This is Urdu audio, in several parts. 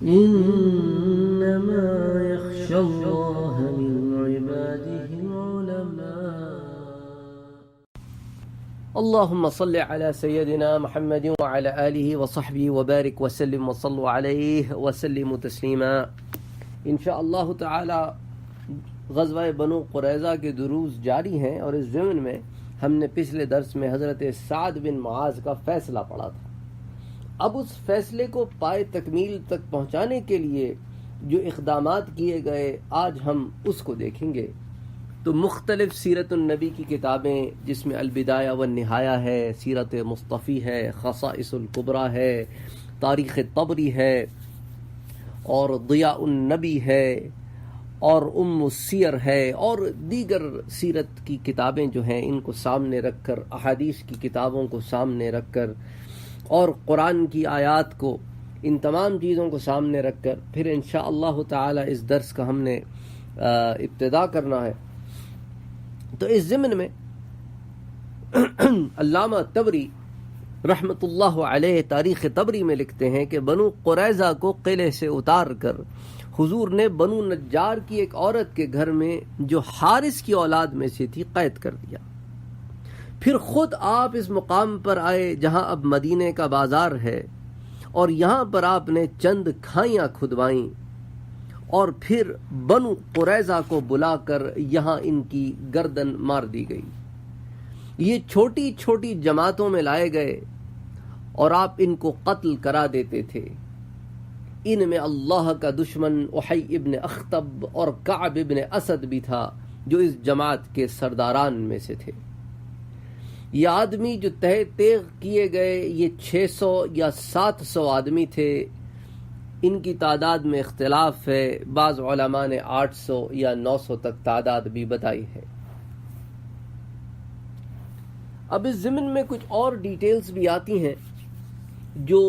إنما يخشى الله من عباده العلماء. اللهم صل على سيدنا محمد وعلى آله وصحبه وبارك وسلم وصلوا عليه وسلموا تسلیما. انشاءاللہ تعالی غزوہ بنو قریظہ کے دروس جاری ہیں، اور اس ضمن میں ہم نے پچھلے درس میں حضرت سعد بن معاذ کا فیصلہ پڑھا تھا. اب اس فیصلے کو پائے تکمیل تک پہنچانے کے لیے جو اقدامات کیے گئے آج ہم اس کو دیکھیں گے. تو مختلف سیرت النبی کی کتابیں، جس میں البدایہ والنہایہ ہے، سیرت مصطفی ہے، خصائص الکبریٰ ہے، تاریخ طبری ہے، اور ضیاء النبی ہے، اور السیر ہے، اور دیگر سیرت کی کتابیں جو ہیں ان کو سامنے رکھ کر، احادیث کی کتابوں کو سامنے رکھ کر، اور قرآن کی آیات کو، ان تمام چیزوں کو سامنے رکھ کر پھر انشاءاللہ تعالی اس درس کا ہم نے ابتدا کرنا ہے. تو اس ضمن میں علامہ طبری رحمۃ اللہ علیہ تاریخ طبری میں لکھتے ہیں کہ بنو قریظہ کو قلعے سے اتار کر حضور نے بنو نجار کی ایک عورت کے گھر میں جو حارث کی اولاد میں سے تھی قید کر دیا. پھر خود آپ اس مقام پر آئے جہاں اب مدینے کا بازار ہے، اور یہاں پر آپ نے چند کھائیاں کھدوائیں، اور پھر بنو قریظہ کو بلا کر یہاں ان کی گردن مار دی گئی. یہ چھوٹی چھوٹی جماعتوں میں لائے گئے اور آپ ان کو قتل کرا دیتے تھے. ان میں اللہ کا دشمن احی ابن اخطب اور کعب ابن اسد بھی تھا، جو اس جماعت کے سرداران میں سے تھے. یہ آدمی جو تہہ تیغ کیے گئے یہ 600 یا 700 آدمی تھے. ان کی تعداد میں اختلاف ہے، بعض علماء نے 800 یا 900 تک تعداد بھی بتائی ہے. اب اس ضمن میں کچھ اور ڈیٹیلز بھی آتی ہیں جو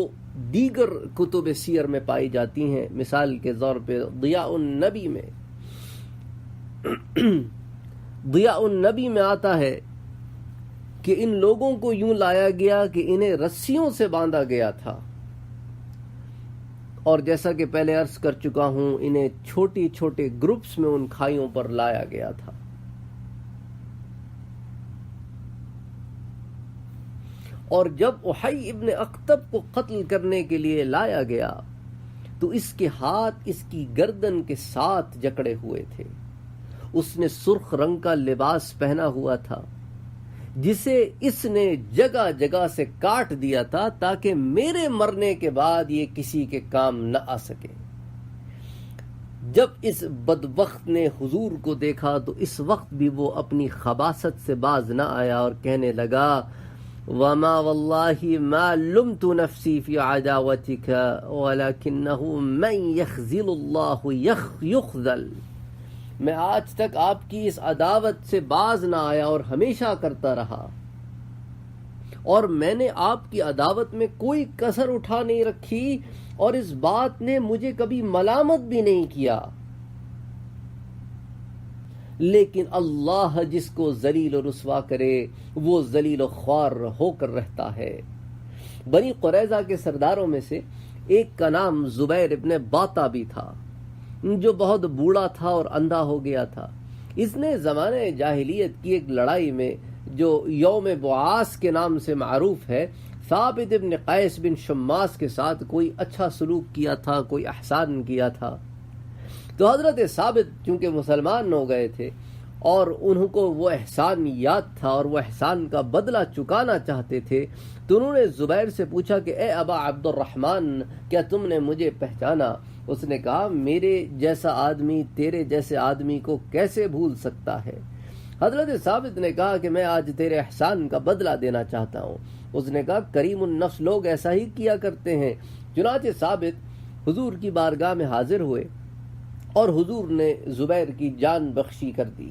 دیگر کتب سیر میں پائی جاتی ہیں. مثال کے طور پہ ضیاء النبی میں آتا ہے کہ ان لوگوں کو یوں لایا گیا کہ انہیں رسیوں سے باندھا گیا تھا، اور جیسا کہ پہلے عرض کر چکا ہوں انہیں چھوٹی چھوٹے گروپس میں ان کھائیوں پر لایا گیا تھا. اور جب احی ابن اخطب کو قتل کرنے کے لیے لایا گیا تو اس کے ہاتھ اس کی گردن کے ساتھ جکڑے ہوئے تھے. اس نے سرخ رنگ کا لباس پہنا ہوا تھا جسے اس نے جگہ جگہ سے کاٹ دیا تھا تاکہ میرے مرنے کے بعد یہ کسی کے کام نہ آ سکے. جب اس بدبخت نے حضور کو دیکھا تو اس وقت بھی وہ اپنی خباثت سے باز نہ آیا اور کہنے لگا وما واللہ ما لمت نفسی فی عداوتک ولکنہ من یخذل اللہ یخذل. میں آج تک آپ کی اس عداوت سے باز نہ آیا اور ہمیشہ کرتا رہا، اور میں نے آپ کی عداوت میں کوئی کسر اٹھا نہیں رکھی، اور اس بات نے مجھے کبھی ملامت بھی نہیں کیا. لیکن اللہ جس کو ذلیل و رسوا کرے وہ ذلیل و خوار ہو کر رہتا ہے. بنی قریظہ کے سرداروں میں سے ایک کا نام زبیر ابن باتا بھی تھا، جو بہت بوڑھا تھا اور اندھا ہو گیا تھا. اس نے زمانے جاہلیت کی ایک لڑائی میں جو یوم بعاث کے نام سے معروف ہے، ثابت ابن قیس بن شماس کے ساتھ کوئی اچھا سلوک کیا تھا، کوئی احسان کیا تھا. تو حضرت ثابت چونکہ مسلمان ہو گئے تھے اور انہوں کو وہ احسان یاد تھا اور وہ احسان کا بدلہ چکانا چاہتے تھے، تو انہوں نے زبیر سے پوچھا کہ اے ابا عبد الرحمن، کیا تم نے مجھے پہچانا؟ اس نے کہا میرے جیسا آدمی تیرے جیسے آدمی کو کیسے بھول سکتا ہے؟ حضرت ثابت نے کہا کہ میں آج تیرے احسان کا بدلہ دینا چاہتا ہوں. اس نے کہا کریم النفس لوگ ایسا ہی کیا کرتے ہیں. چنانچہ ثابت حضور کی بارگاہ میں حاضر ہوئے اور حضور نے زبیر کی جان بخشی کر دی.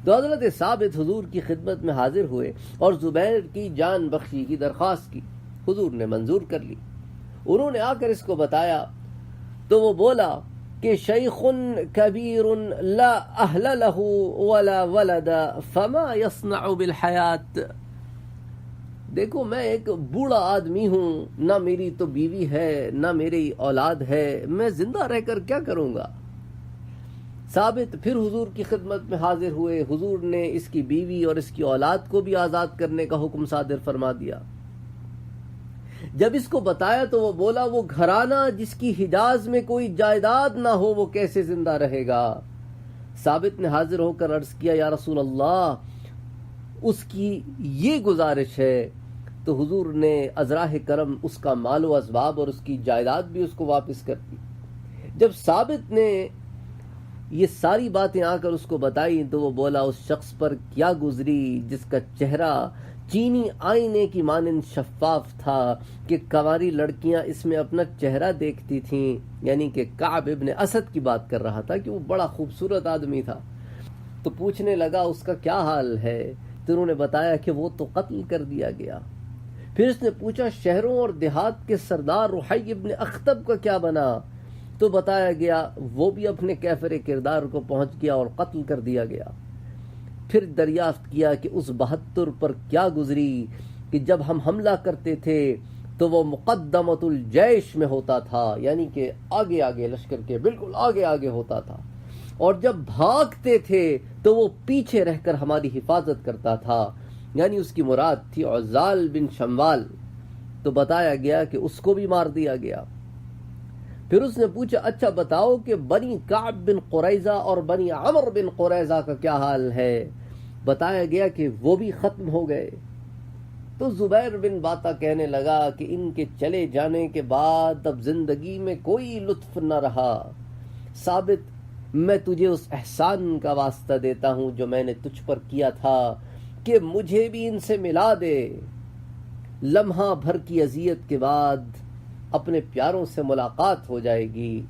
تو حضرت ثابت حضور کی خدمت میں حاضر ہوئے اور زبیر کی جان بخشی کی درخواست کی. حضور نے منظور کر لی. انہوں نے آ کر اس کو بتایا تو وہ بولا کہ شیخ کبیر لا اہل لہ ولا ولد فما یصنع بالحیات. دیکھو میں ایک بوڑھا آدمی ہوں، نہ میری تو بیوی ہے نہ میری اولاد ہے، میں زندہ رہ کر کیا کروں گا؟ ثابت پھر حضور کی خدمت میں حاضر ہوئے، حضور نے اس کی بیوی اور اس کی اولاد کو بھی آزاد کرنے کا حکم صادر فرما دیا۔ جب اس کو بتایا تو وہ بولا وہ گھرانہ جس کی حجاز میں کوئی جائیداد نہ ہو وہ کیسے زندہ رہے گا؟ ثابت نے حاضر ہو کر عرض کیا یا رسول اللہ اس کی یہ گزارش ہے، تو حضور نے ازراہ کرم اس کا مال و اسباب اور اس کی جائیداد بھی اس کو واپس کر دی۔ جب ثابت نے یہ ساری باتیں آ کر اس کو بتائی تو وہ بولا اس شخص پر کیا گزری جس کا چہرہ چینی آئینے کی مانند شفاف تھا کہ کنواری لڑکیاں اس میں اپنا چہرہ دیکھتی تھیں، یعنی کہ کعب ابن اسد کی بات کر رہا تھا کہ وہ بڑا خوبصورت آدمی تھا۔ تو پوچھنے لگا اس کا کیا حال ہے؟ تو انہوں نے بتایا کہ وہ تو قتل کر دیا گیا۔ پھر اس نے پوچھا شہروں اور دیہات کے سردار رحی ابن اخطب کا کیا بنا؟ تو بتایا گیا وہ بھی اپنے کیفر کردار کو پہنچ گیا اور قتل کر دیا گیا۔ پھر دریافت کیا کہ اس 72 پر کیا گزری کہ جب ہم حملہ کرتے تھے تو وہ مقدمۃ الجیش میں ہوتا تھا، یعنی کہ آگے آگے لشکر کے بالکل آگے آگے ہوتا تھا، اور جب بھاگتے تھے تو وہ پیچھے رہ کر ہماری حفاظت کرتا تھا، یعنی اس کی مراد تھی عزال بن شموال۔ تو بتایا گیا کہ اس کو بھی مار دیا گیا۔ پھر اس نے پوچھا اچھا بتاؤ کہ بنی کعب بن قریظہ اور بنی عمر بن قریظہ کا کیا حال ہے؟ بتایا گیا کہ وہ بھی ختم ہو گئے۔ تو زبیر بن باتا کہنے لگا کہ ان کے چلے جانے کے بعد اب زندگی میں کوئی لطف نہ رہا۔ ثابت میں تجھے اس احسان کا واسطہ دیتا ہوں جو میں نے تجھ پر کیا تھا کہ مجھے بھی ان سے ملا دے۔ لمحہ بھر کی اذیت کے بعد اپنے پیاروں سے ملاقات ہو جائے گی۔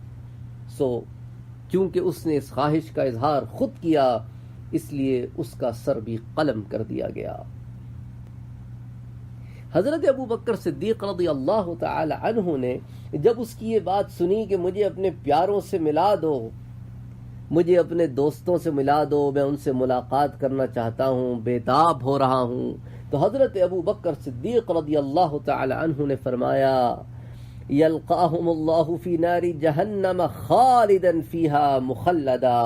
سو چونکہ اس نے اس خواہش کا اظہار خود کیا اس لیے اس کا سر بھی قلم کر دیا گیا۔ حضرت ابو بکر صدیق رضی اللہ تعالی عنہ نے جب اس کی یہ بات سنی کہ مجھے اپنے پیاروں سے ملا دو، مجھے اپنے دوستوں سے ملا دو، میں ان سے ملاقات کرنا چاہتا ہوں، بےتاب ہو رہا ہوں، تو حضرت ابو بکر صدیق رضی اللہ تعالی عنہ نے فرمایا یلقاہم اللہ فی نار جہنم خالدا فیہا مخلدا،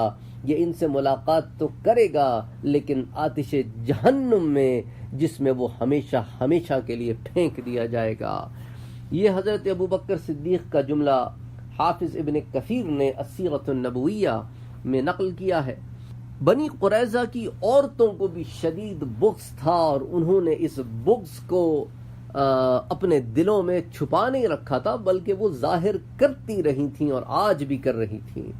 یہ ان سے ملاقات تو کرے گا لیکن آتش جہنم میں جس میں وہ ہمیشہ ہمیشہ کے لیے پھینک دیا جائے گا۔ یہ حضرت ابو بکر صدیق کا جملہ حافظ ابن کثیر نے السیرۃ النبویہ میں نقل کیا ہے۔ بنی قریظہ کی عورتوں کو بھی شدید بغض تھا اور انہوں نے اس بغض کو اپنے دلوں میں چھپا نہیں رکھا تھا بلکہ وہ ظاہر کرتی رہی تھیں اور آج بھی کر رہی تھیں،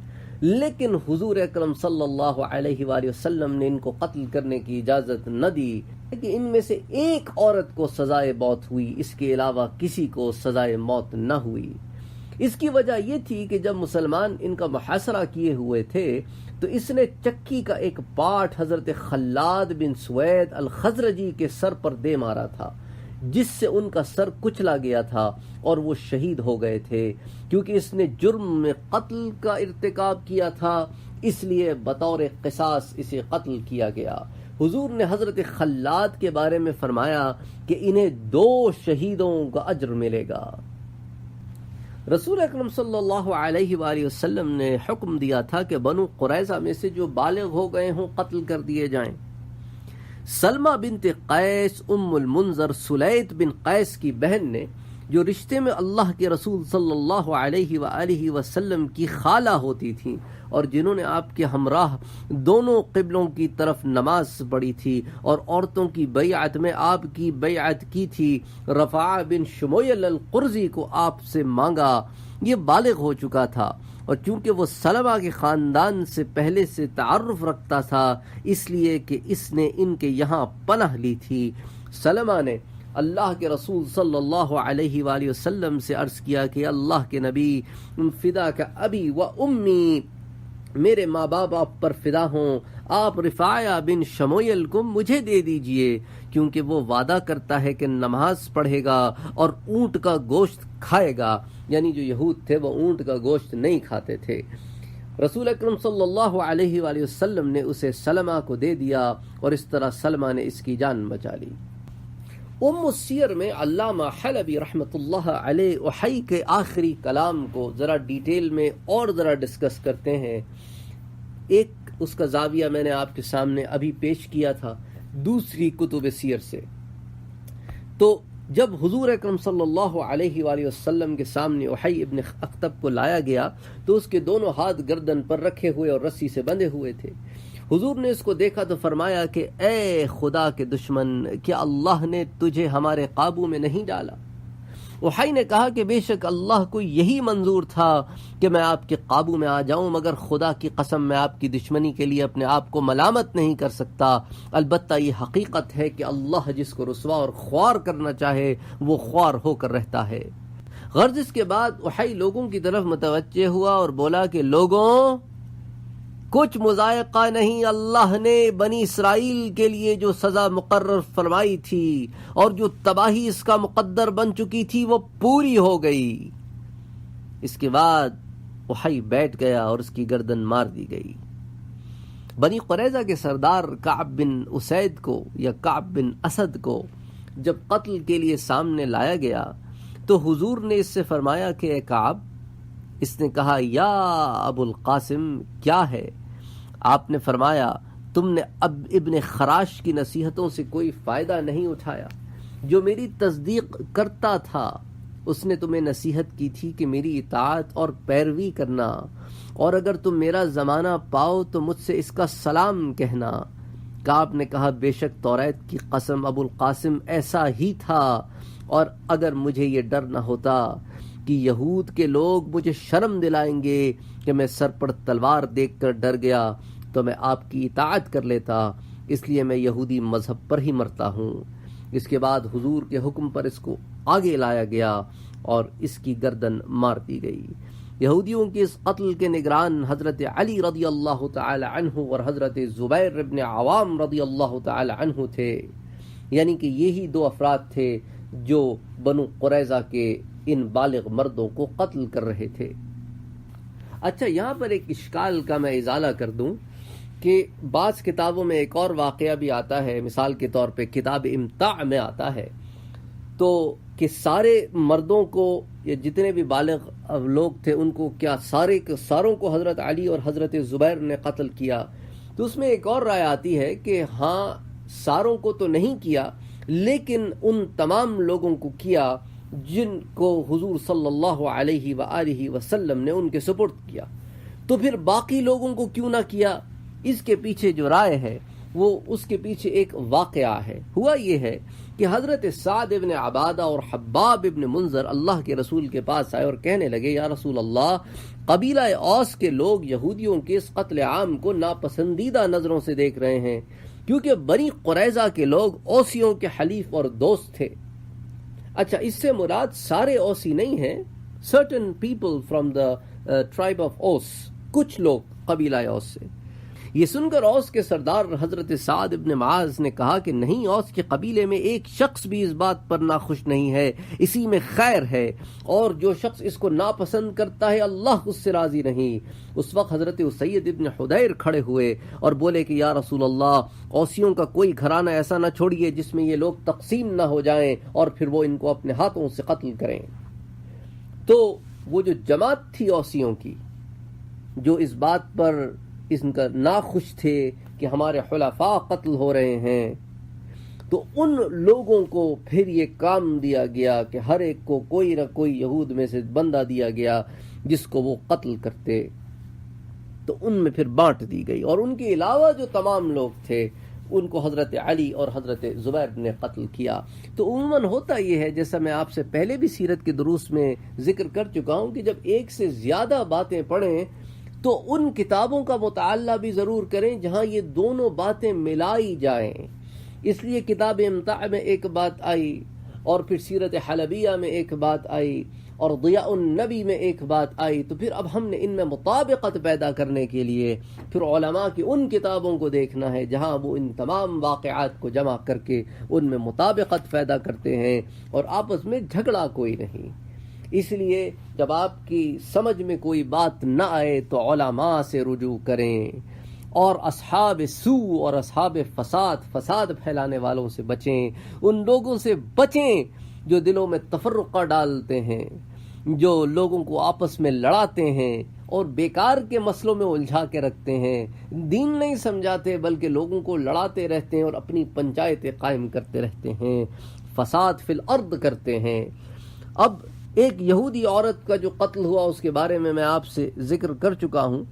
لیکن حضور اکرم صلی اللہ علیہ وآلہ وسلم نے ان کو قتل کرنے کی اجازت نہ دی کہ ان میں سے ایک عورت کو سزائے موت ہوئی، اس کے علاوہ کسی کو سزائے موت نہ ہوئی۔ اس کی وجہ یہ تھی کہ جب مسلمان ان کا محاصرہ کیے ہوئے تھے تو اس نے چکی کا ایک پاٹ حضرت خلاد بن سوید الخزرجی کے سر پر دے مارا تھا، جس سے ان کا سر کچلا گیا تھا اور وہ شہید ہو گئے تھے۔ کیونکہ اس نے جرم میں قتل کا ارتکاب کیا تھا اس لیے بطور قصاص اسے قتل کیا گیا۔ حضور نے حضرت خلاد کے بارے میں فرمایا کہ انہیں 2 شہیدوں کا اجر ملے گا۔ رسول اکرم صلی اللہ علیہ وآلہ وسلم نے حکم دیا تھا کہ بنو قریظہ میں سے جو بالغ ہو گئے ہوں قتل کر دیے جائیں۔ سلمہ بنت قیس ام المنذر سلیت بن قیس کی بہن نے جو رشتے میں اللہ کے رسول صلی اللہ علیہ وآلہ وسلم کی خالہ ہوتی تھیں اور جنہوں نے آپ کے ہمراہ دونوں قبلوں کی طرف نماز پڑھی تھی اور عورتوں کی بیعت میں آپ کی بیعت کی تھی، رفاع بن شمویل القرزی کو آپ سے مانگا۔ یہ بالغ ہو چکا تھا اور چونکہ وہ سلمہ کے خاندان سے پہلے سے تعارف رکھتا تھا اس لیے کہ اس نے ان کے یہاں پناہ لی تھی۔ سلمہ نے اللہ کے رسول صلی اللہ علیہ وآلہ وسلم سے عرض کیا کہ اللہ کے نبی فدا کا ابی و امی، میرے ماں باپ آپ پر فدا ہوں، آپ رفاعہ بن شمویل کو مجھے دے دیجئے، کیونکہ وہ وعدہ کرتا ہے کہ نماز پڑھے گا اور اونٹ کا گوشت کھائے گا، یعنی جو یہود تھے وہ اونٹ کا گوشت نہیں کھاتے تھے۔ رسول اکرم صلی اللہ علیہ وآلہ وسلم نے اسے سلمہ کو دے دیا اور اس طرح سلمہ نے اس کی جان بچا لی۔ السیر میں علامہ حلبی رحمۃ اللہ علیہ وحی کے آخری کلام کو ذرا ڈیٹیل میں اور ذرا ڈسکس کرتے ہیں. ایک اس کا زاویہ میں نے آپ کے سامنے ابھی پیش کیا تھا دوسری کتب سیر سے. تو جب حضور اکرم صلی اللہ علیہ وآلہ وسلم کے سامنے وحی ابن اخطب کو لایا گیا تو اس کے دونوں ہاتھ گردن پر رکھے ہوئے اور رسی سے بندھے ہوئے تھے. حضور نے اس کو دیکھا تو فرمایا کہ اے خدا کے دشمن، کیا اللہ نے تجھے ہمارے قابو میں نہیں ڈالا؟ وحی نے کہا کہ بے شک اللہ کو یہی منظور تھا کہ میں آپ کے قابو میں آ جاؤں، مگر خدا کی قسم میں آپ کی دشمنی کے لیے اپنے آپ کو ملامت نہیں کر سکتا. البتہ یہ حقیقت ہے کہ اللہ جس کو رسوا اور خوار کرنا چاہے وہ خوار ہو کر رہتا ہے. غرض اس کے بعد وحی لوگوں کی طرف متوجہ ہوا اور بولا کہ لوگوں، کچھ مذائقہ نہیں، اللہ نے بنی اسرائیل کے لیے جو سزا مقرر فرمائی تھی اور جو تباہی اس کا مقدر بن چکی تھی وہ پوری ہو گئی. اس کے بعد وحی بیٹھ گیا اور اس کی گردن مار دی گئی. بنی قریظہ کے سردار کعب بن اسید کو یا کعب بن اسد کو جب قتل کے لیے سامنے لایا گیا تو حضور نے اس سے فرمایا کہ اے کعب. اس نے کہا یا ابو القاسم کیا ہے؟ آپ نے فرمایا تم نے اب ابن خراش کی نصیحتوں سے کوئی فائدہ نہیں اٹھایا. جو میری تصدیق کرتا تھا اس نے تمہیں نصیحت کی تھی کہ میری اطاعت اور پیروی کرنا، اور اگر تم میرا زمانہ پاؤ تو مجھ سے اس کا سلام کہنا. کعب نے کہا بے شک توریت کی قسم ابو القاسم ایسا ہی تھا، اور اگر مجھے یہ ڈر نہ ہوتا کہ یہود کے لوگ مجھے شرم دلائیں گے کہ میں سر پر تلوار دیکھ کر ڈر گیا تو میں آپ کی اطاعت کر لیتا، اس لیے میں یہودی مذہب پر ہی مرتا ہوں. اس کے بعد حضور کے حکم پر اس کو آگے لایا گیا اور اس کی گردن مار دی گئی. یہودیوں کے اس قتل کے نگران حضرت علی رضی اللہ تعالی عنہ اور حضرت زبیر ابن عوام رضی اللہ تعالی عنہ تھے. یعنی کہ یہی دو افراد تھے جو بنو قریظہ کے ان بالغ مردوں کو قتل کر رہے تھے. اچھا، یہاں پر ایک اشکال کا میں ازالہ کر دوں کہ بعض کتابوں میں ایک اور واقعہ بھی آتا ہے. مثال کے طور پہ کتاب امتاع میں آتا ہے تو کہ سارے مردوں کو یا جتنے بھی بالغ لوگ تھے ان کو کیا ساروں کو حضرت علی اور حضرت زبیر نے قتل کیا. تو اس میں ایک اور رائے آتی ہے کہ ہاں ساروں کو تو نہیں کیا لیکن ان تمام لوگوں کو کیا جن کو حضور صلی اللہ علیہ وآلہ وسلم نے ان کے سپرد کیا. تو پھر باقی لوگوں کو کیوں نہ کیا؟ اس کے پیچھے جو رائے ہے وہ اس کے پیچھے ایک واقعہ ہے. ہوا یہ ہے کہ حضرت سعد ابن عبادہ اور حباب ابن منذر اللہ کے رسول کے پاس آئے اور کہنے لگے یا رسول اللہ، قبیلہ اوس کے لوگ یہودیوں کے اس قتل عام کو ناپسندیدہ نظروں سے دیکھ رہے ہیں، کیونکہ بنی قریظہ کے لوگ اوسیوں کے حلیف اور دوست تھے. اچھا، اس سے مراد سارے اوسی نہیں ہیں، certain people from the tribe of اوس، کچھ لوگ قبیلہ اوس سے. یہ سن کر اوس کے سردار حضرت سعد ابن معاذ نے کہا کہ نہیں، اوس کے قبیلے میں ایک شخص بھی اس بات پر ناخوش نہیں ہے، اسی میں خیر ہے، اور جو شخص اس کو ناپسند کرتا ہے اللہ اس سے راضی نہیں. اس وقت حضرت سید ابن حدیر کھڑے ہوئے اور بولے کہ یا رسول اللہ، اوسیوں کا کوئی گھرانہ ایسا نہ چھوڑیے جس میں یہ لوگ تقسیم نہ ہو جائیں اور پھر وہ ان کو اپنے ہاتھوں سے قتل کریں. تو وہ جو جماعت تھی اوسیوں کی جو اس بات پر ان کا ناخوش تھے کہ ہمارے حلفاء قتل ہو رہے ہیں، تو ان لوگوں کو پھر یہ کام دیا گیا کہ ہر ایک کو کوئی نہ کوئی یہود میں سے بندہ دیا گیا جس کو وہ قتل کرتے. تو ان میں پھر بانٹ دی گئی، اور ان کے علاوہ جو تمام لوگ تھے ان کو حضرت علی اور حضرت زبیر نے قتل کیا. تو عموماً ہوتا یہ ہے، جیسا میں آپ سے پہلے بھی سیرت کے دروس میں ذکر کر چکا ہوں، کہ جب ایک سے زیادہ باتیں پڑھیں تو ان کتابوں کا مطالعہ بھی ضرور کریں جہاں یہ دونوں باتیں ملائی جائیں. اس لیے کتاب امتاع میں ایک بات آئی، اور پھر سیرت حلبیہ میں ایک بات آئی، اور ضیاء النبی میں ایک بات آئی. تو پھر اب ہم نے ان میں مطابقت پیدا کرنے کے لیے پھر علماء کی ان کتابوں کو دیکھنا ہے جہاں وہ ان تمام واقعات کو جمع کر کے ان میں مطابقت پیدا کرتے ہیں، اور آپس میں جھگڑا کوئی نہیں. اس لیے جب آپ کی سمجھ میں کوئی بات نہ آئے تو علماء سے رجوع کریں، اور اصحاب سوء اور اصحاب فساد پھیلانے والوں سے بچیں، ان لوگوں سے بچیں جو دلوں میں تفرقہ ڈالتے ہیں، جو لوگوں کو آپس میں لڑاتے ہیں اور بیکار کے مسئلوں میں الجھا کے رکھتے ہیں، دین نہیں سمجھاتے بلکہ لوگوں کو لڑاتے رہتے ہیں اور اپنی پنچایتیں قائم کرتے رہتے ہیں، فساد فی الارض کرتے ہیں۔ اب ایک یہودی عورت کا جو قتل ہوا اس کے بارے میں آپ سے ذکر کر چکا ہوں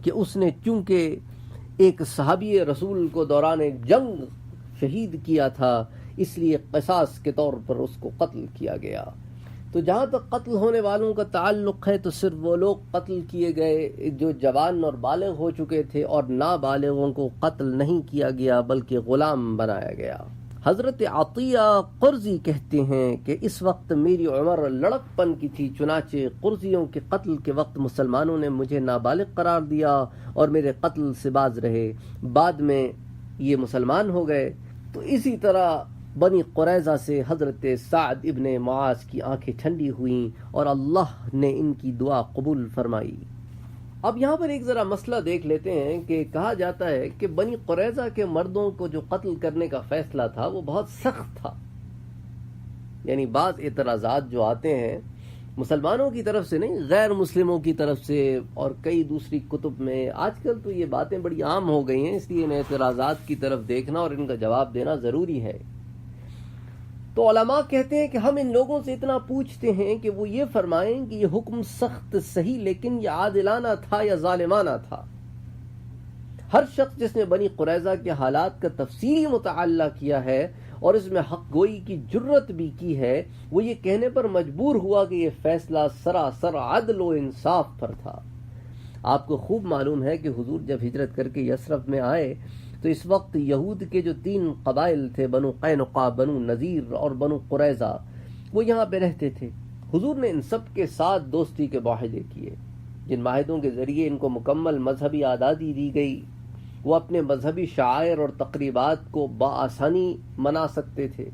کہ اس نے چونکہ ایک صحابی رسول کو دوران ایک جنگ شہید کیا تھا، اس لیے قصاص کے طور پر اس کو قتل کیا گیا۔ تو جہاں تک قتل ہونے والوں کا تعلق ہے تو صرف وہ لوگ قتل کیے گئے جو جوان اور بالغ ہو چکے تھے، اور نابالغوں کو قتل نہیں کیا گیا بلکہ غلام بنایا گیا۔ حضرت عطیہ قرظی کہتے ہیں کہ اس وقت میری عمر لڑکپن کی تھی، چنانچہ قرظیوں کے قتل کے وقت مسلمانوں نے مجھے نابالغ قرار دیا اور میرے قتل سے باز رہے، بعد میں یہ مسلمان ہو گئے۔ تو اسی طرح بنی قریظہ سے حضرت سعد ابن معاذ کی آنکھیں ٹھنڈی ہوئیں اور اللہ نے ان کی دعا قبول فرمائی۔ اب یہاں پر ایک ذرا مسئلہ دیکھ لیتے ہیں کہ کہا جاتا ہے کہ بنی قریظہ کے مردوں کو جو قتل کرنے کا فیصلہ تھا وہ بہت سخت تھا، یعنی بعض اعتراضات جو آتے ہیں مسلمانوں کی طرف سے نہیں، غیر مسلموں کی طرف سے، اور کئی دوسری کتب میں آج کل تو یہ باتیں بڑی عام ہو گئی ہیں، اس لیے ان اعتراضات کی طرف دیکھنا اور ان کا جواب دینا ضروری ہے۔ تو علماء کہتے ہیں کہ ہم ان لوگوں سے اتنا پوچھتے ہیں کہ وہ یہ فرمائیں کہ یہ حکم سخت صحیح لیکن یہ عادلانہ تھا یا ظالمانہ تھا۔ ہر شخص جس نے بنی قریظہ کے حالات کا تفصیلی مطالعہ کیا ہے اور اس میں حق گوئی کی جرت بھی کی ہے، وہ یہ کہنے پر مجبور ہوا کہ یہ فیصلہ سراسر عدل و انصاف پر تھا۔ آپ کو خوب معلوم ہے کہ حضور جب ہجرت کر کے یثرب میں آئے تو اس وقت یہود کے جو 3 قبائل تھے، بنو قینقاع، بنو نذیر اور بنو قریظہ، وہ یہاں پہ رہتے تھے۔ حضور نے ان سب کے ساتھ دوستی کے معاہدے کیے، جن معاہدوں کے ذریعے ان کو مکمل مذہبی آزادی دی گئی، وہ اپنے مذہبی شعائر اور تقریبات کو بآسانی منا سکتے تھے،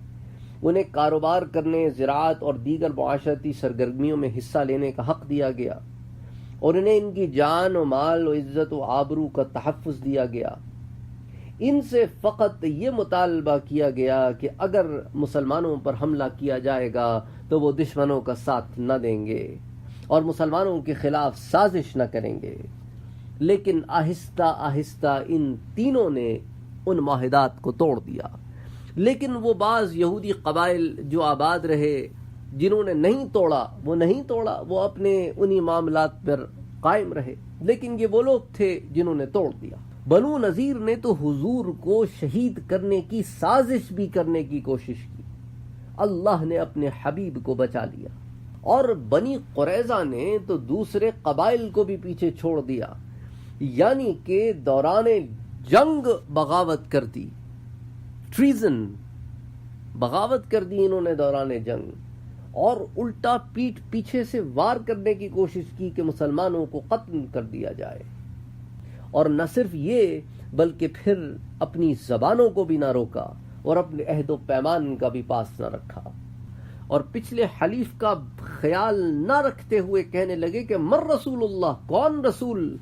انہیں کاروبار کرنے، زراعت اور دیگر معاشرتی سرگرمیوں میں حصہ لینے کا حق دیا گیا، اور انہیں ان کی جان و مال و عزت و آبرو کا تحفظ دیا گیا۔ ان سے فقط یہ مطالبہ کیا گیا کہ اگر مسلمانوں پر حملہ کیا جائے گا تو وہ دشمنوں کا ساتھ نہ دیں گے اور مسلمانوں کے خلاف سازش نہ کریں گے۔ لیکن آہستہ آہستہ ان تینوں نے ان معاہدات کو توڑ دیا، لیکن وہ بعض یہودی قبائل جو آباد رہے، جنہوں نے نہیں توڑا، وہ اپنے انہی معاملات پر قائم رہے، لیکن یہ وہ لوگ تھے جنہوں نے توڑ دیا۔ بنو نذیر نے تو حضور کو شہید کرنے کی سازش بھی کرنے کی کوشش کی، اللہ نے اپنے حبیب کو بچا لیا، اور بنی قریظہ نے تو دوسرے قبائل کو بھی پیچھے چھوڑ دیا، یعنی کہ دوران جنگ بغاوت کر دی، ٹریزن، بغاوت کر دی انہوں نے دوران جنگ، اور الٹا پیچھے سے وار کرنے کی کوشش کی کہ مسلمانوں کو قتل کر دیا جائے، اور نہ صرف یہ بلکہ پھر اپنی زبانوں کو بھی نہ روکا اور اپنے عہد و پیمان کا بھی پاس نہ رکھا، اور پچھلے حلیف کا خیال نہ رکھتے ہوئے کہنے لگے کہ مر رسول اللہ، کون رسول،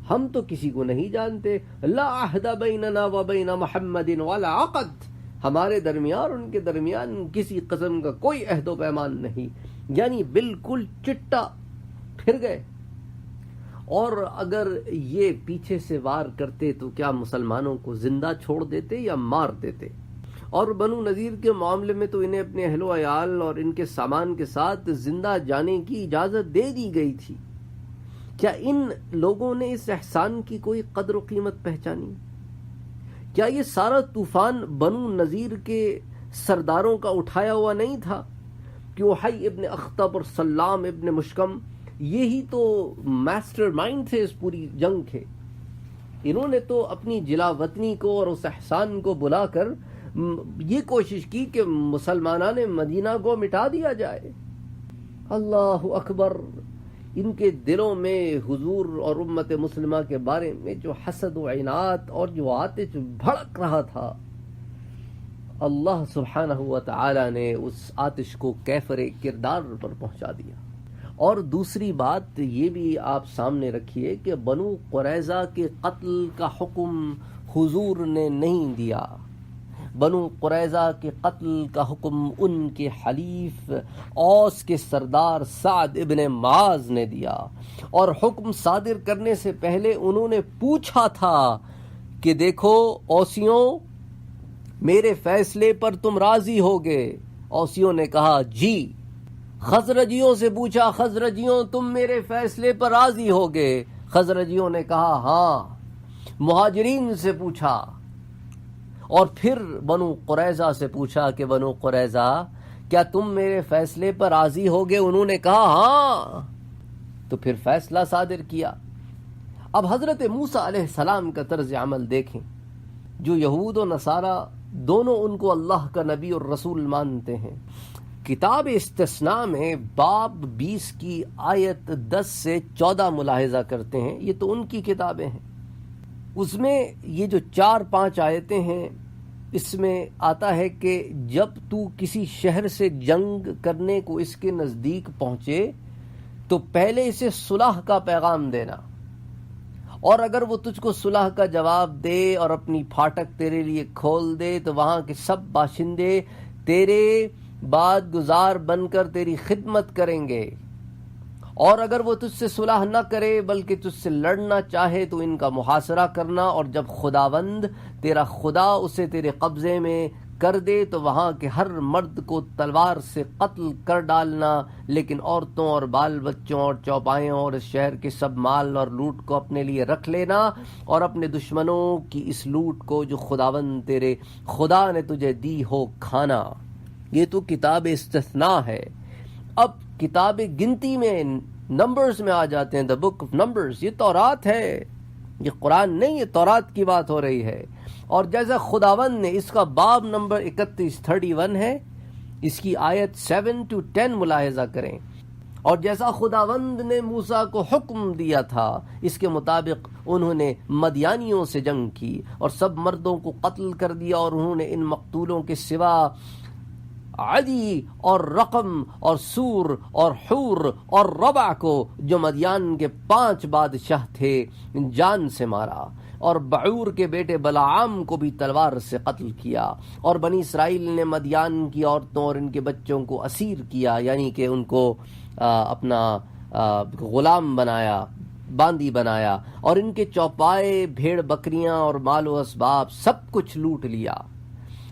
ہم تو کسی کو نہیں جانتے، لا عہد بیننا و بین محمد ولا عقد، ہمارے درمیان اور ان کے درمیان کسی قسم کا کوئی عہد و پیمان نہیں، یعنی بالکل چٹا پھر گئے۔ اور اگر یہ پیچھے سے وار کرتے تو کیا مسلمانوں کو زندہ چھوڑ دیتے یا مار دیتے؟ اور بنو نذیر کے معاملے میں تو انہیں اپنے اہل و عیال اور ان کے سامان کے ساتھ زندہ جانے کی اجازت دے دی گئی تھی۔ کیا ان لوگوں نے اس احسان کی کوئی قدر و قیمت پہچانی؟ کیا یہ سارا طوفان بنو نذیر کے سرداروں کا اٹھایا ہوا نہیں تھا کہ وحی ابن اخطب اور سلام ابن مشکم یہی تو ماسٹر مائنڈ تھے اس پوری جنگ کے؟ انہوں نے تو اپنی جلا وطنی کو اور اس احسان کو بلا کر یہ کوشش کی کہ مسلمانان مدینہ کو مٹا دیا جائے۔ اللہ اکبر، ان کے دلوں میں حضور اور امت مسلمہ کے بارے میں جو حسد و عناد اور جو آتش بھڑک رہا تھا، اللہ سبحانہ و تعالی نے اس آتش کو کیفر کردار پر پہنچا دیا، اور دوسری بات یہ بھی آپ سامنے رکھیے کہ بنو قریظہ کے قتل کا حکم حضور نے نہیں دیا. بنو قریظہ کے قتل کا حکم ان کے حلیف اوس کے سردار سعد ابن معاذ نے دیا، اور حکم صادر کرنے سے پہلے انہوں نے پوچھا تھا کہ دیکھو اوسیوں، میرے فیصلے پر تم راضی ہوگے؟ اوسیوں نے کہا جی. خزرجیوں سے پوچھا، خزرجیوں تم میرے فیصلے پر راضی ہوگے؟ خزرجیوں نے کہا ہاں. مہاجرین سے پوچھا، اور پھر بنو قریظہ سے پوچھا کہ بنو قریظہ کیا تم میرے فیصلے پر راضی ہوگے؟ انہوں نے کہا ہاں. تو پھر فیصلہ صادر کیا. اب حضرت موسیٰ علیہ السلام کا طرز عمل دیکھیں. جو یہود و نصارہ دونوں ان کو اللہ کا نبی اور رسول مانتے ہیں، کتاب استثناء میں باب 20 کی آیت 10 سے 14 ملاحظہ کرتے ہیں. یہ تو ان کی کتابیں ہیں. اس میں یہ جو 4-5 آیتیں ہیں، اس میں آتا ہے کہ جب تو کسی شہر سے جنگ کرنے کو اس کے نزدیک پہنچے تو پہلے اسے صلح کا پیغام دینا، اور اگر وہ تجھ کو صلح کا جواب دے اور اپنی پھاٹک تیرے لیے کھول دے تو وہاں کے سب باشندے تیرے بعد گزار بن کر تیری خدمت کریں گے، اور اگر وہ تجھ سے صلح نہ کرے بلکہ تجھ سے لڑنا چاہے تو ان کا محاصرہ کرنا، اور جب خداوند تیرا خدا اسے تیرے قبضے میں کر دے تو وہاں کے ہر مرد کو تلوار سے قتل کر ڈالنا، لیکن عورتوں اور بال بچوں اور چوپایوں اور اس شہر کے سب مال اور لوٹ کو اپنے لیے رکھ لینا، اور اپنے دشمنوں کی اس لوٹ کو جو خداوند تیرے خدا نے تجھے دی ہو کھانا. یہ تو کتاب استثناء ہے. اب کتاب گنتی میں نمبرز میں آ جاتے ہیں، دا بک آف نمبرز. یہ تورات ہے، یہ قرآن نہیں، یہ تورات کی بات ہو رہی ہے. اور جیسا خداوند نے اس کا باب نمبر 31 ہے، اس کی آیت 7 to 10 ملاحظہ کریں. اور جیسا خداوند نے موسیٰ کو حکم دیا تھا اس کے مطابق انہوں نے مدیانیوں سے جنگ کی اور سب مردوں کو قتل کر دیا، اور انہوں نے ان مقتولوں کے سوا عدی اور رقم اور سور اور حور اور ربع کو جو مدیان کے 5 بادشاہ تھے جان سے مارا، اور بعور کے بیٹے بلعام کو بھی تلوار سے قتل کیا. اور بنی اسرائیل نے مدیان کی عورتوں اور ان کے بچوں کو اسیر کیا، یعنی کہ ان کو اپنا غلام بنایا، باندی بنایا، اور ان کے چوپائے، بھیڑ بکریاں اور مال و اسباب سب کچھ لوٹ لیا،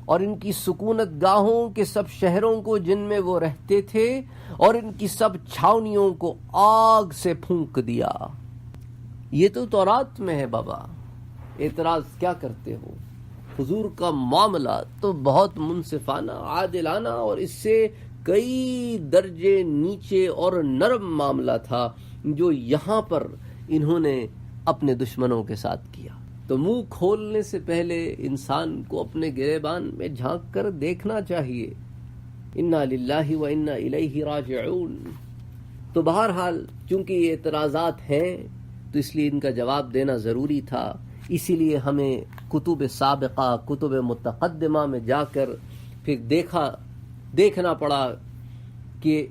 اور ان کی سکونت گاہوں کے سب شہروں کو جن میں وہ رہتے تھے اور ان کی سب چھاونیوں کو آگ سے پھونک دیا. یہ تو تورات میں ہے بابا، اعتراض کیا کرتے ہو؟ حضور کا معاملہ تو بہت منصفانہ، عادلانہ اور اس سے کئی درجے نیچے اور نرم معاملہ تھا جو یہاں پر انہوں نے اپنے دشمنوں کے ساتھ کیا. تو منہ کھولنے سے پہلے انسان کو اپنے گریبان میں جھانک کر دیکھنا چاہیے. انا للہ و انا الیہ راجعون. تو بہرحال چونکہ یہ اعتراضات ہیں تو اس لیے ان کا جواب دینا ضروری تھا. اسی لیے ہمیں کتب سابقہ، کتب متقدمہ میں جا کر پھر دیکھنا پڑا کہ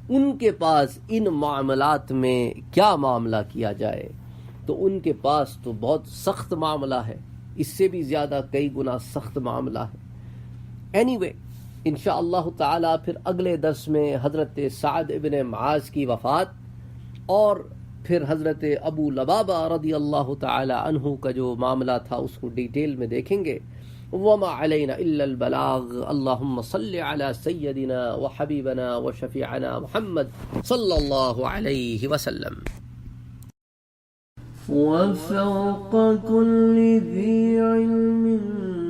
ان کے پاس ان معاملات میں کیا معاملہ کیا جائے. تو ان کے پاس تو بہت سخت معاملہ ہے، اس سے بھی زیادہ کئی گنا سخت معاملہ ہے. اینی وے انشاءاللہ تعالی پھر اگلے درس میں حضرت سعد ابن معاذ کی وفات اور پھر حضرت ابو لبابہ رضی اللہ تعالی عنہ کا جو معاملہ تھا اس کو ڈیٹیل میں دیکھیں گے. وما علینا الا البلاغ. اللہم صل علی سیدنا وحبیبنا وشفیعنا محمد صلی اللہ علیہ وسلم. وفوق كل ذي علم